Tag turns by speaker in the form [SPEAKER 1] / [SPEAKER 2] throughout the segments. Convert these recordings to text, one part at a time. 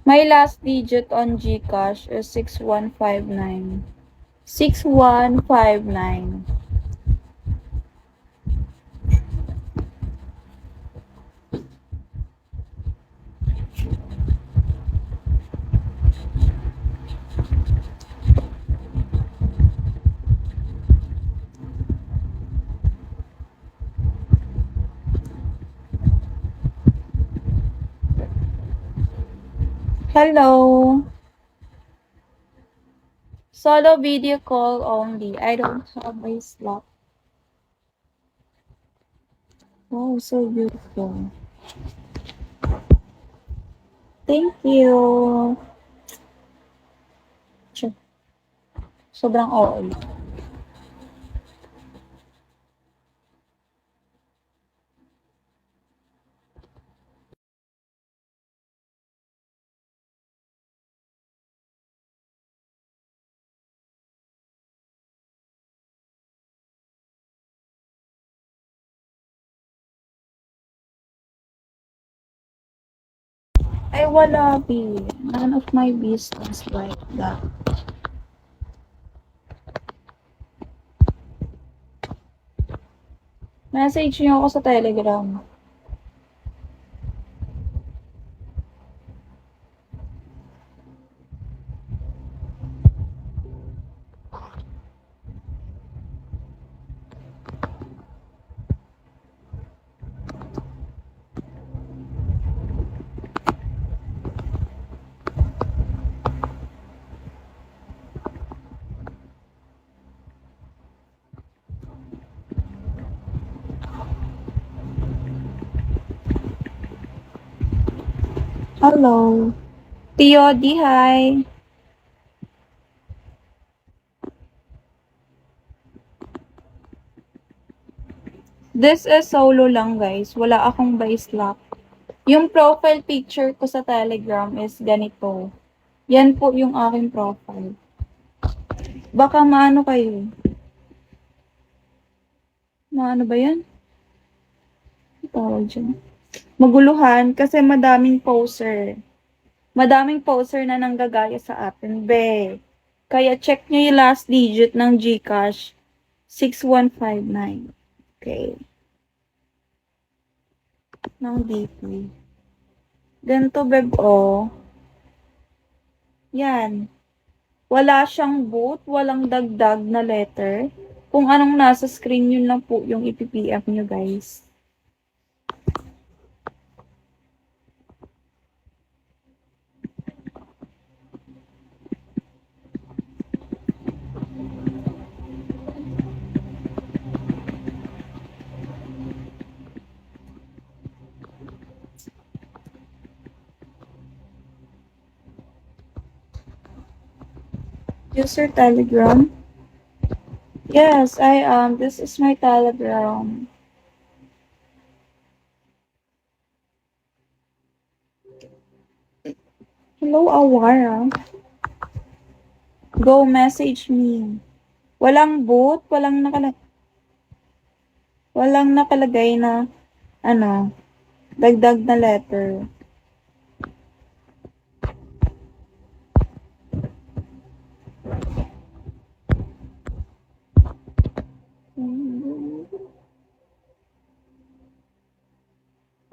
[SPEAKER 1] My last digit on GCash is 6159. 6159. Hello. Solo video call only. I don't have a slot. Wow, so beautiful. Thank you. Sobrang OA. Ay, wala, B. None of my business like that. Message niyo ako sa Telegram. Hello. Tio, di hi. This is solo lang, guys. Wala akong baislap. Yung profile picture ko sa Telegram is ganito. Yan po yung aking profile. Baka maano kayo. Maano ba yan? Tawag dyan. Maguluhan kasi madaming poser. Madaming poser na nanggagaya sa atin, be. Kaya check nyo yung last digit ng GCash. 6159. Okay. Ng DP. Ganito, beb, oh. Yan. Wala siyang boot, walang dagdag na letter. Kung anong nasa screen, yun lang po yung ipipf nyo, guys. User Telegram? Yes, I am. This is my Telegram. Hello, Awara. Go message me. Walang boot, walang nakalagay na dagdag na letter.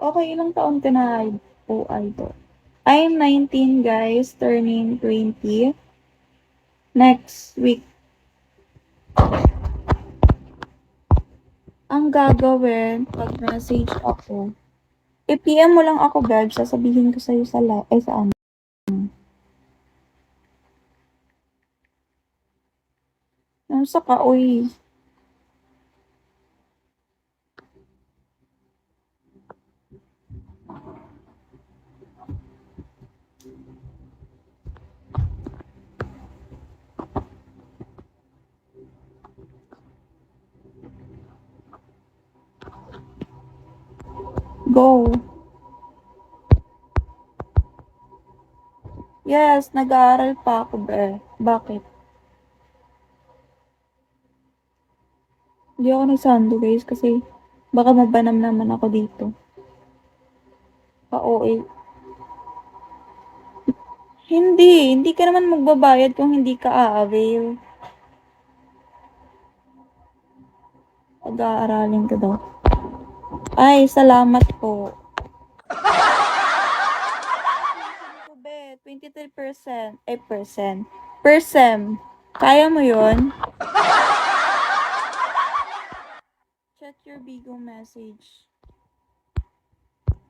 [SPEAKER 1] Okay, ilang taon ka na po, idol? I'm 19, guys, turning 20 next week. Ang gagawin, pag message ako, i-PM mo lang ako, Beb, sasabihin ko sa'yo sa ano. Nasa ka, uy. Go. Yes, nag-aaral pa ako, Be. Bakit? Hindi ako nagsando, guys, kasi baka mabanam naman ako dito. Pa-OA. Hindi ka naman magbabayad kung hindi ka a-avail. Pag-aaralin ka daw. Ay, salamat po. Be, 23%, percent. Per sem. Kaya mo yun? Check your Bigo message.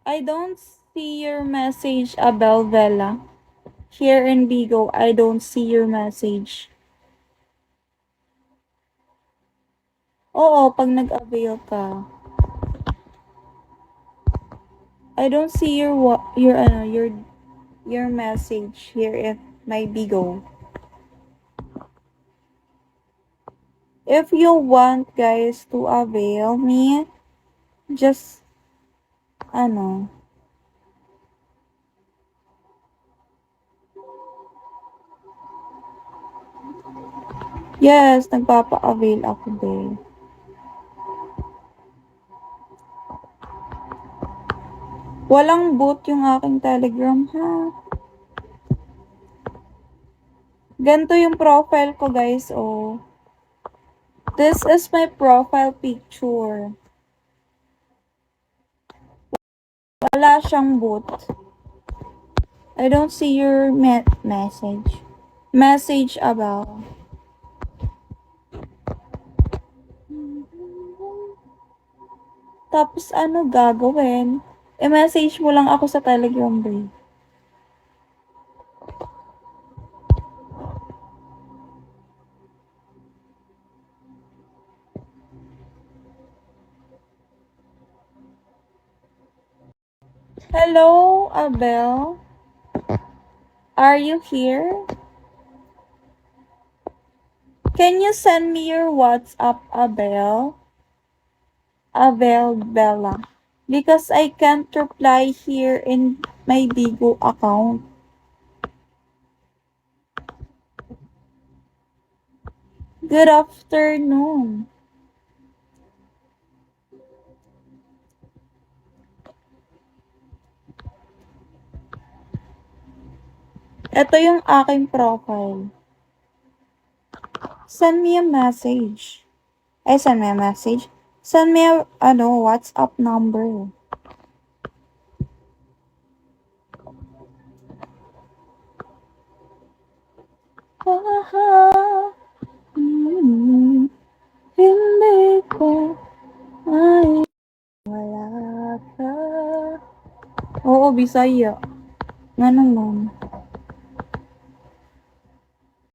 [SPEAKER 1] I don't see your message, Abel Vela. Here in Bigo, I don't see your message. Oo, pag nag-avail ka. I don't see your message here in my Bigo. If you want guys to avail me, just yes, nagpapa-avail ako din. Walang boot yung aking Telegram, ha? Ganito yung profile ko, guys, oh. This is my profile picture. Wala siyang boot. I don't see your message. Message about. Tapos, ano gagawin? I-message mo lang ako sa Telegram, babe. Hello, Abel? Are you here? Can you send me your WhatsApp, Abel? Abel Bella. Because I can't reply here in my Bigo account. Good afternoon. Ito yung aking profile. Send me a message. Send me a message. Send me a, WhatsApp number. Hindi ko ay wala ka. Oo, Bisaya. Nga naman.